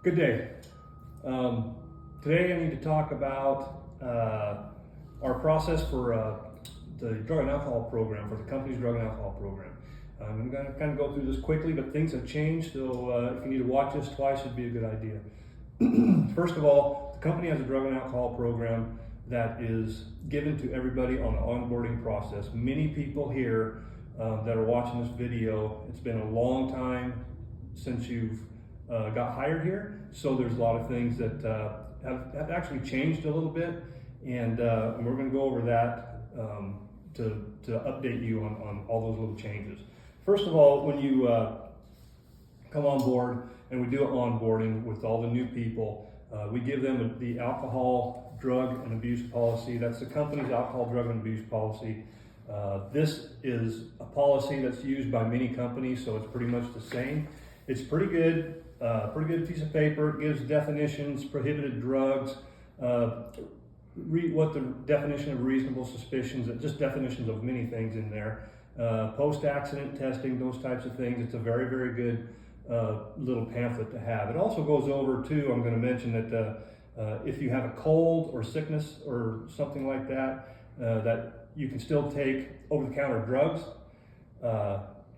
Good day. Today I need to talk about our process for the drug and alcohol program, for the company's drug and alcohol program. I'm going to kind of go through this quickly, but things have changed, so if you need to watch this twice, it'd be a good idea. First of all, the company has a drug and alcohol program that is given to everybody on the onboarding process. Many people here that are watching this video, it's been a long time since you've got hired here, so there's a lot of things that have actually changed a little bit, and we're going to go over that to update you on all those little changes. First of all, when you come on board, and we do onboarding with all the new people, we give them the alcohol, drug, and abuse policy. That's the company's alcohol, drug, and abuse policy. This is a policy that's used by many companies, so it's pretty much the same. It's pretty good piece of paper. It gives definitions, prohibited drugs, what the definition of reasonable suspicions, just definitions of many things in there. Post-accident testing, those types of things. It's a very, very good little pamphlet to have. It also goes over too, I'm going to mention that if you have a cold or sickness or something like that, that you can still take over-the-counter drugs.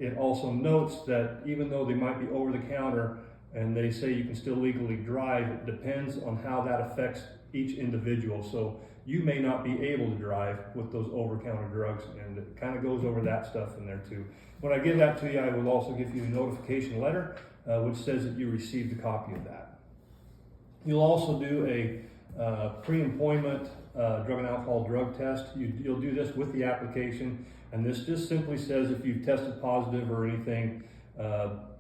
It also notes that even though they might be over-the-counter and they say you can still legally drive, it depends on how that affects each individual. So you may not be able to drive with those over-the-counter drugs, and it kind of goes over that stuff in there too. When I give that to you, I will also give you a notification letter which says that you received a copy of that. You'll also do a pre-employment drug and alcohol drug test. You'll do this with the application, and this just simply says if you've tested positive or anything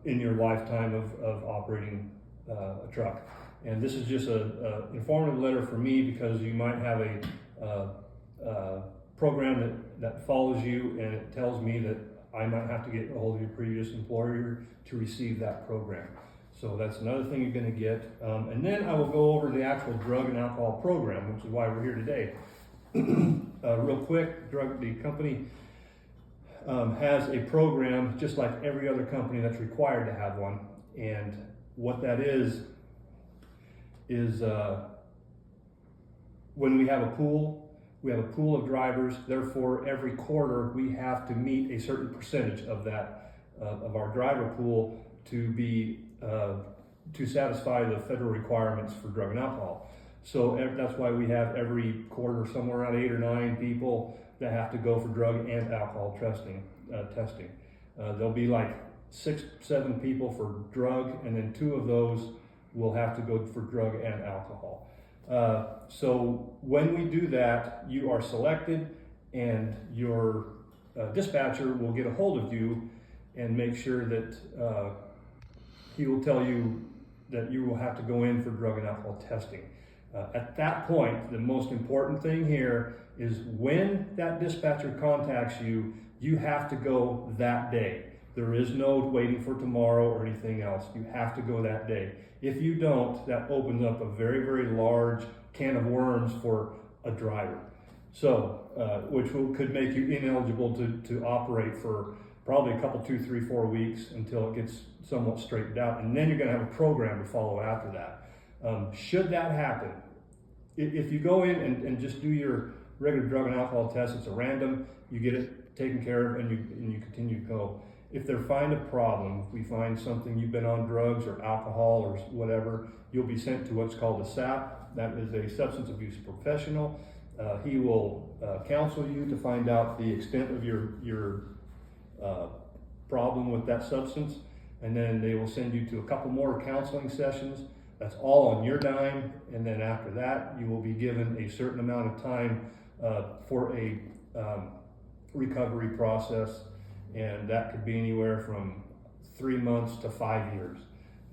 in your lifetime of operating a truck. And this is just a informative letter for me, because you might have a program that follows you, and it tells me that I might have to get a hold of your previous employer to receive that program. So that's another thing you're going to get. And then I will go over the actual drug and alcohol program, which is why we're here today. Real quick, the company has a program just like every other company that's required to have one. And what that is when we have a pool of drivers. Therefore, every quarter we have to meet a certain percentage of that of our driver pool to be to satisfy the federal requirements for drug and alcohol. So that's why we have every quarter somewhere around 8 or 9 people that have to go for drug and alcohol testing. There'll be like 6, 7 people for drug, and then 2 of those will have to go for drug and alcohol. So when we do that, you are selected, and your dispatcher will get a hold of you and make sure that he will tell you that you will have to go in for drug and alcohol testing. At that point, the most important thing here is when that dispatcher contacts you, you have to go that day. There is no waiting for tomorrow or anything else. You have to go that day. If you don't, that opens up a very, very large can of worms for a driver. So, which could make you ineligible to operate for probably a couple, 2, 3, 4 weeks until it gets somewhat straightened out. And then you're going to have a program to follow after that. Should that happen, if you go in and just do your regular drug and alcohol test, it's a random, you get it taken care of, and you continue to go. If they find a problem, if we find something, you've been on drugs or alcohol or whatever, you'll be sent to what's called a SAP. That is a substance abuse professional. He will counsel you to find out the extent of your problem with that substance, and then they will send you to a couple more counseling sessions. That's all on your dime, and then after that, you will be given a certain amount of time for a recovery process. And that could be anywhere from 3 months to 5 years,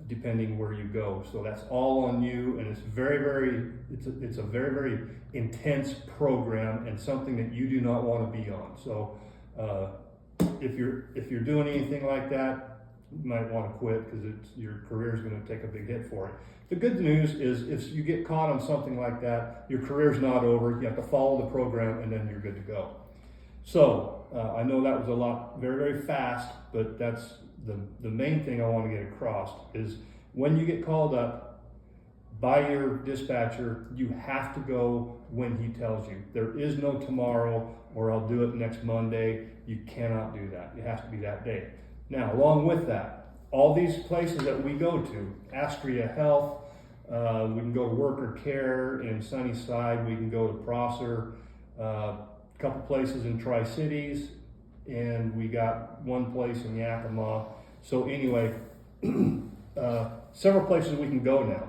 depending where you go. So that's all on you, and it's it's a very, very intense program, and something that you do not want to be on. So if you're doing anything like that, you might want to quit, because your career is going to take a big hit for it. The good news is if you get caught on something like that, your career's not over. You have to follow the program, and then you're good to go. So I know that was a lot, very, very fast, but that's the main thing I want to get across is when you get called up, by your dispatcher, you have to go when he tells you. There is no tomorrow, or I'll do it next Monday. You cannot do that. It has to be that day. Now, along with that, all these places that we go to, Astria Health, we can go to Worker Care in Sunnyside, we can go to Prosser, a couple places in Tri-Cities, and we got one place in Yakima. So anyway, several places we can go now.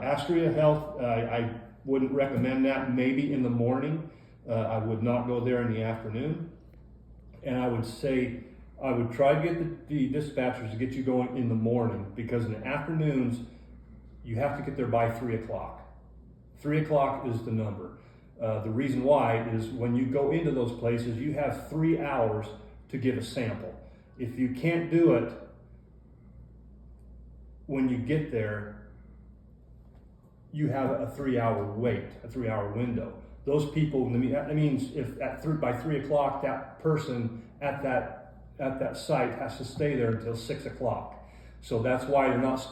Astria Health, I wouldn't recommend that. Maybe in the morning. I would not go there in the afternoon. And I would say, I would try to get the dispatchers to get you going in the morning, because in the afternoons, you have to get there by 3 o'clock. 3 o'clock is the number. The reason why is when you go into those places, you have 3 hours to give a sample. If you can't do it when you get there, you have a 3-hour wait, a 3-hour window. Those people, that means if by 3 o'clock, that person at that site has to stay there until 6 o'clock. So that's why they're not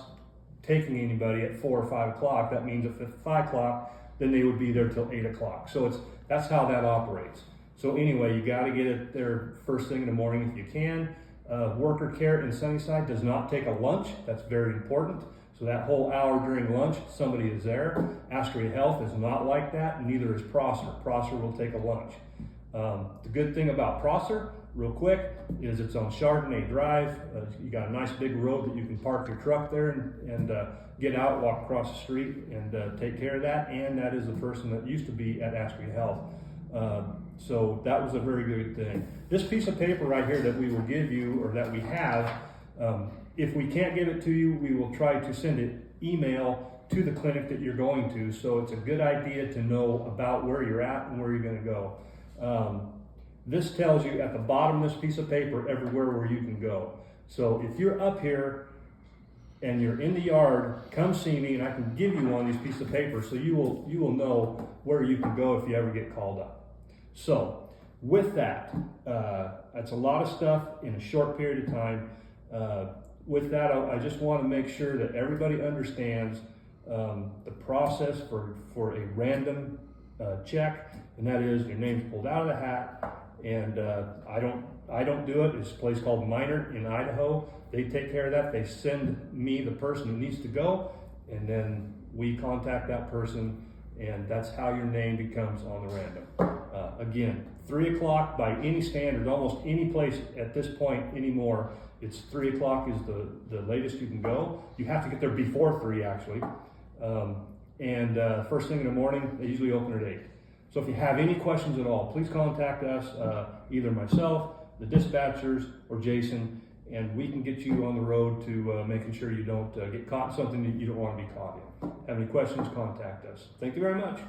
taking anybody at 4 or 5 o'clock. That means if at 5 o'clock, then they would be there till 8 o'clock. So that's how that operates. So anyway, you got to get it there first thing in the morning if you can. Worker Care in Sunnyside does not take a lunch. That's very important. So that whole hour during lunch, somebody is there. Astria Health is not like that, neither is Prosser. Prosser will take a lunch. The good thing about Prosser, real quick, is it's on Chardonnay Drive. You got a nice big road that you can park your truck there and get out, walk across the street and take care of that. And that is the person that used to be at Astria Health. So that was a very good thing. This piece of paper right here that we will give you, or that we have, if we can't give it to you, we will try to send it email to the clinic that you're going to. So it's a good idea to know about where you're at and where you're going to go. This tells you at the bottom of this piece of paper everywhere where you can go. So if you're up here and you're in the yard, come see me and I can give you one of these pieces of paper so you will know where you can go if you ever get called up. So with that, that's a lot of stuff in a short period of time. With that, I just want to make sure that everybody understands the process for a random check, and that is your name's pulled out of the hat. And I don't do it. It's a place called Minert in Idaho. They take care of that. They send me the person who needs to go, and then we contact that person, and that's how your name becomes on the random. Again, 3 o'clock by any standard, almost any place at this point anymore, it's 3 o'clock is the latest you can go. You have to get there before 3 actually. First thing in the morning, they usually open at 8. So if you have any questions at all, please contact us, either myself, the dispatchers, or Jason, and we can get you on the road to making sure you don't get caught in something that you don't want to be caught in. Have any questions, contact us. Thank you very much.